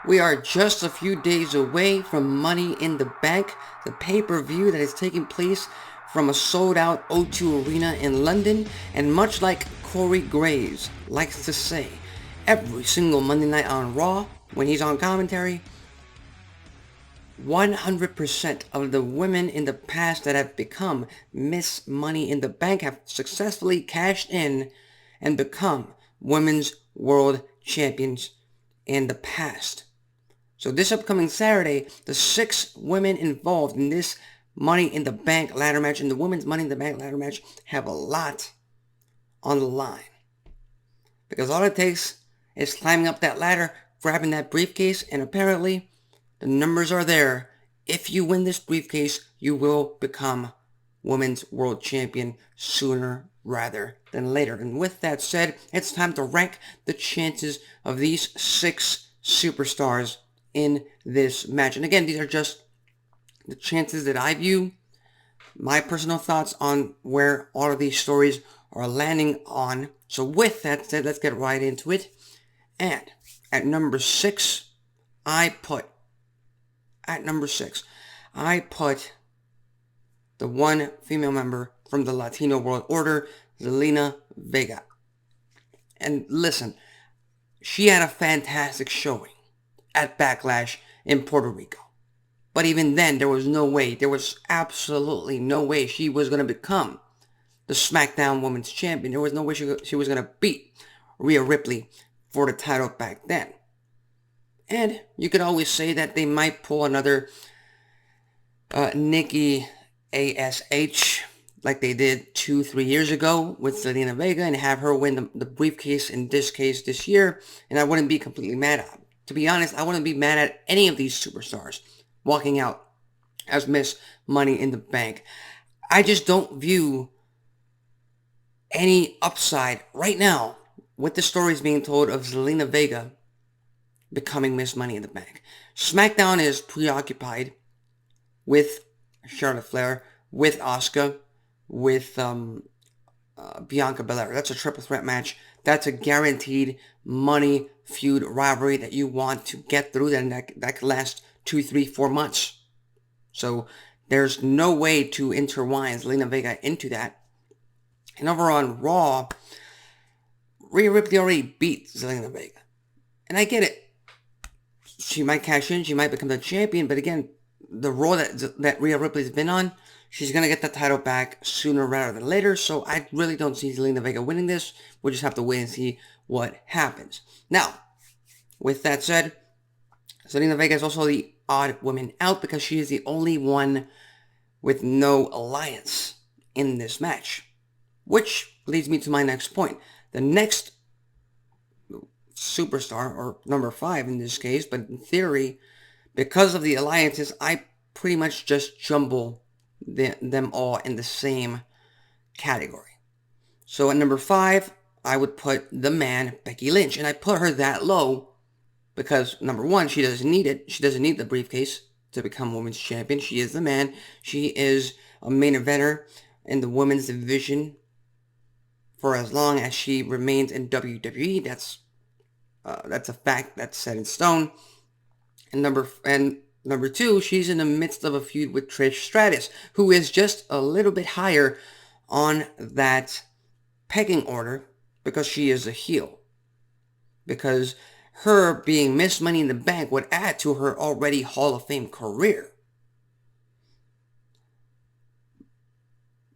We are just a few days away from Money in the Bank, the pay-per-view that is taking place from a sold-out O2 Arena in London, and much like Corey Graves likes to say, every single Monday night on Raw, when he's on commentary, 100% of the women in the past that have become Miss Money in the Bank have successfully cashed in and become Women's World Champions in the past. So this upcoming Saturday, the 6 women involved in this Money in the Bank ladder match and the Women's Money in the Bank ladder match have a lot on the line. Because all it takes is climbing up that ladder, grabbing that briefcase, and apparently the numbers are there. If you win this briefcase, you will become Women's World Champion sooner rather than later. And with that said, it's time to rank the chances of these 6 superstars in this match. And again, these are just the chances that I view, my personal thoughts on where all of these stories are landing on. So with that said, let's get right into it. And at number 6, I put the one female member from the Latino World Order, Zelina Vega. And listen, she had a fantastic showing at Backlash in Puerto Rico. But even then, there was absolutely no way she was going to become the SmackDown Women's Champion. There was no way she was going to beat Rhea Ripley for the title back then. And you could always say that they might pull another Nikki ASH like they did 2-3 years ago with Zelina Vega and have her win the briefcase in this case this year. And I wouldn't be completely mad at it. To be honest, I wouldn't be mad at any of these superstars walking out as Miss Money in the Bank. I just don't view any upside right now with the stories being told of Zelina Vega becoming Miss Money in the Bank. SmackDown is preoccupied with Charlotte Flair, with Asuka, with Bianca Belair. That's a triple threat match. That's a guaranteed money feud rivalry that you want to get through that could last 2, 3, 4 months. So there's no way to intertwine Zelina Vega into that. And over on Raw, Rhea Ripley already beat Zelina Vega. And I get it. She might cash in, she might become the champion, but again, the Raw that Rhea Ripley's been on, she's going to get the title back sooner rather than later, so I really don't see Zelina Vega winning this. We'll just have to wait and see what happens. Now, with that said, Zelina Vega is also the odd woman out because she is the only one with no alliance in this match. Which leads me to my next point. The next superstar, or number 5 in this case, but in theory, because of the alliances, I pretty much just jumble them all in the same category. So at number 5, I would put the man, Becky Lynch. And I put her that low because, number 1, she doesn't need it. She doesn't need the briefcase to become women's champion. She is the man. She is a main eventer in the women's division for as long as she remains in WWE. That's a fact that's set in stone. And number 2, she's in the midst of a feud with Trish Stratus, who is just a little bit higher on that pecking order because she is a heel. Because her being Miss Money in the Bank would add to her already Hall of Fame career.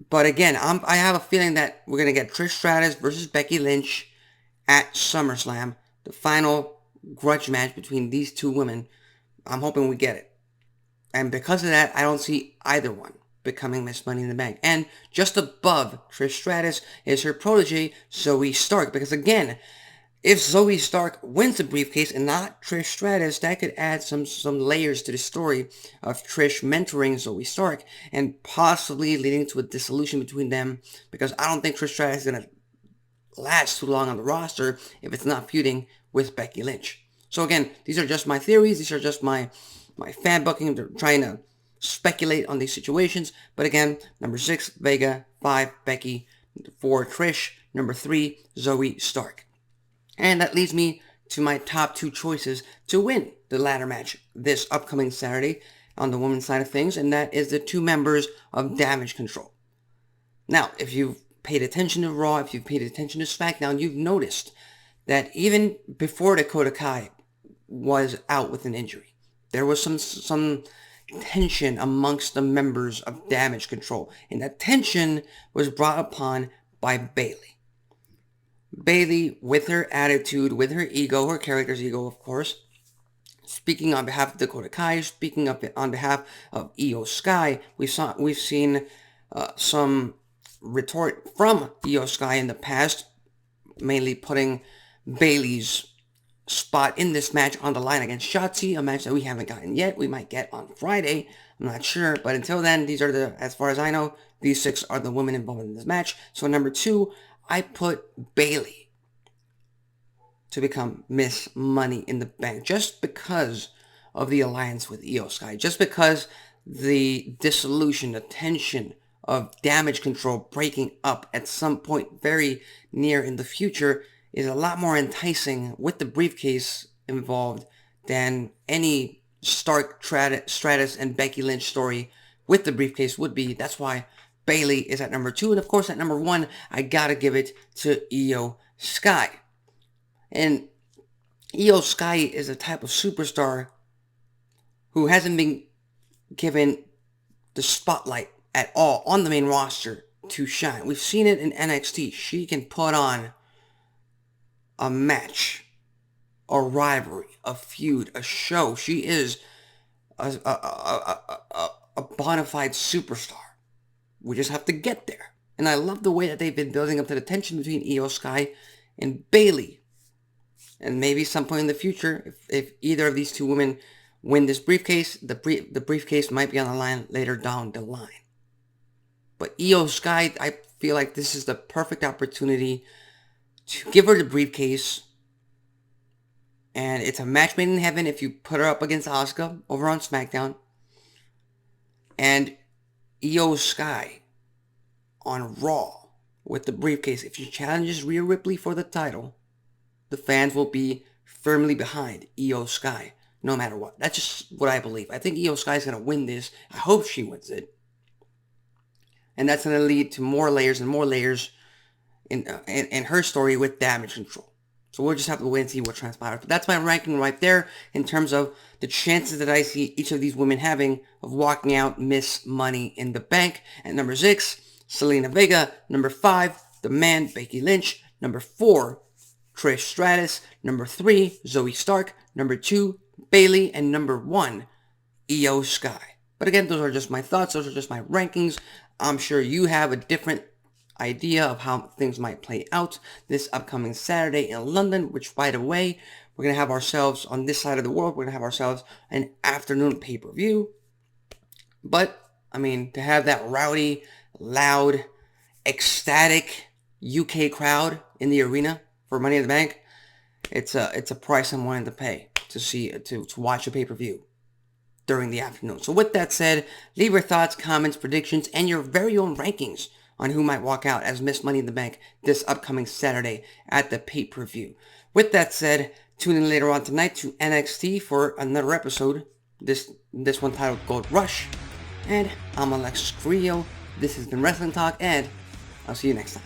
But again, I have a feeling that we're going to get Trish Stratus versus Becky Lynch at SummerSlam, the final grudge match between these 2 women. I'm hoping we get it. And because of that, I don't see either one becoming Miss Money in the Bank. And just above Trish Stratus is her protege, Zoe Stark. Because again, if Zoe Stark wins the briefcase and not Trish Stratus, that could add some layers to the story of Trish mentoring Zoe Stark and possibly leading to a dissolution between them. Because I don't think Trish Stratus is going to last too long on the roster if it's not feuding with Becky Lynch. So again, these are just my theories. These are just my fan booking. They're trying to speculate on these situations. But again, number 6, Vega. 5, Becky. 4, Trish. Number 3, Zoe Stark. And that leads me to my top 2 choices to win the ladder match this upcoming Saturday on the women's side of things, and that is the 2 members of Damage Control. Now, if you've paid attention to Raw, if you've paid attention to SmackDown, you've noticed that even before Dakota Kai was out with an injury, there was some tension amongst the members of Damage Control, and that tension was brought upon by Bayley. Bayley, with her attitude, with her ego, her character's ego, of course, speaking on behalf of Dakota Kai, speaking up on behalf of Io Sky, we've seen some retort from Io Sky in the past, mainly putting Bayley's spot in this match on the line against Shotzi, a match that we haven't gotten yet. We might get on Friday, I'm not sure, but until then, these are as far as I know, these 6 are the women involved in this match. So number 2, I put Bayley to become Miss Money in the Bank, just because of the alliance with Io Sky, just because the dissolution, the tension of Damage Control breaking up at some point very near in the future is a lot more enticing with the briefcase involved than any Stark, Stratus, and Becky Lynch story with the briefcase would be. That's why Bayley is at number 2. And of course, at number 1, I gotta give it to Io Sky. And Io Sky is a type of superstar who hasn't been given the spotlight at all on the main roster to shine. We've seen it in NXT. She can put on a match, a rivalry, a feud, a show. She is a bona fide superstar. We just have to get there. And I love the way that they've been building up to the tension between Io Sky and Bayley. And maybe some point in the future, if either of these 2 women win this briefcase, the briefcase might be on the line later down the line. But Io Sky, I feel like this is the perfect opportunity to give her the briefcase. And it's a match made in heaven if you put her up against Asuka over on SmackDown. And Io Sky on Raw with the briefcase. If she challenges Rhea Ripley for the title, the fans will be firmly behind Io Sky, no matter what. That's just what I believe. I think Io Sky is going to win this. I hope she wins it. And that's going to lead to more layers and more layers in her story with Damage Control. So we'll just have to wait and see what transpires. But that's my ranking right there in terms of the chances that I see each of these women having of walking out Miss Money in the Bank. At number 6, Zelina Vega. Number 5, the man, Becky Lynch. Number 4, Trish Stratus. Number 3, Zoe Stark. Number 2, Bayley. And number 1, Io Sky. But again, those are just my thoughts. Those are just my rankings. I'm sure you have a different idea of how things might play out this upcoming Saturday in London, which, by the way, we're going to have ourselves on this side of the world. We're going to have ourselves an afternoon pay-per-view. But, I mean, to have that rowdy, loud, ecstatic UK crowd in the arena for Money in the Bank, it's a price I'm willing to pay to watch a pay-per-view during the afternoon. So with that said, leave your thoughts, comments, predictions, and your very own rankings on who might walk out as Miss Money in the Bank this upcoming Saturday at the pay-per-view. With that said, tune in later on tonight to NXT for another episode, this one titled Gold Rush. And I'm Alexis Carrillo. This has been Wrestling Talk, and I'll see you next time.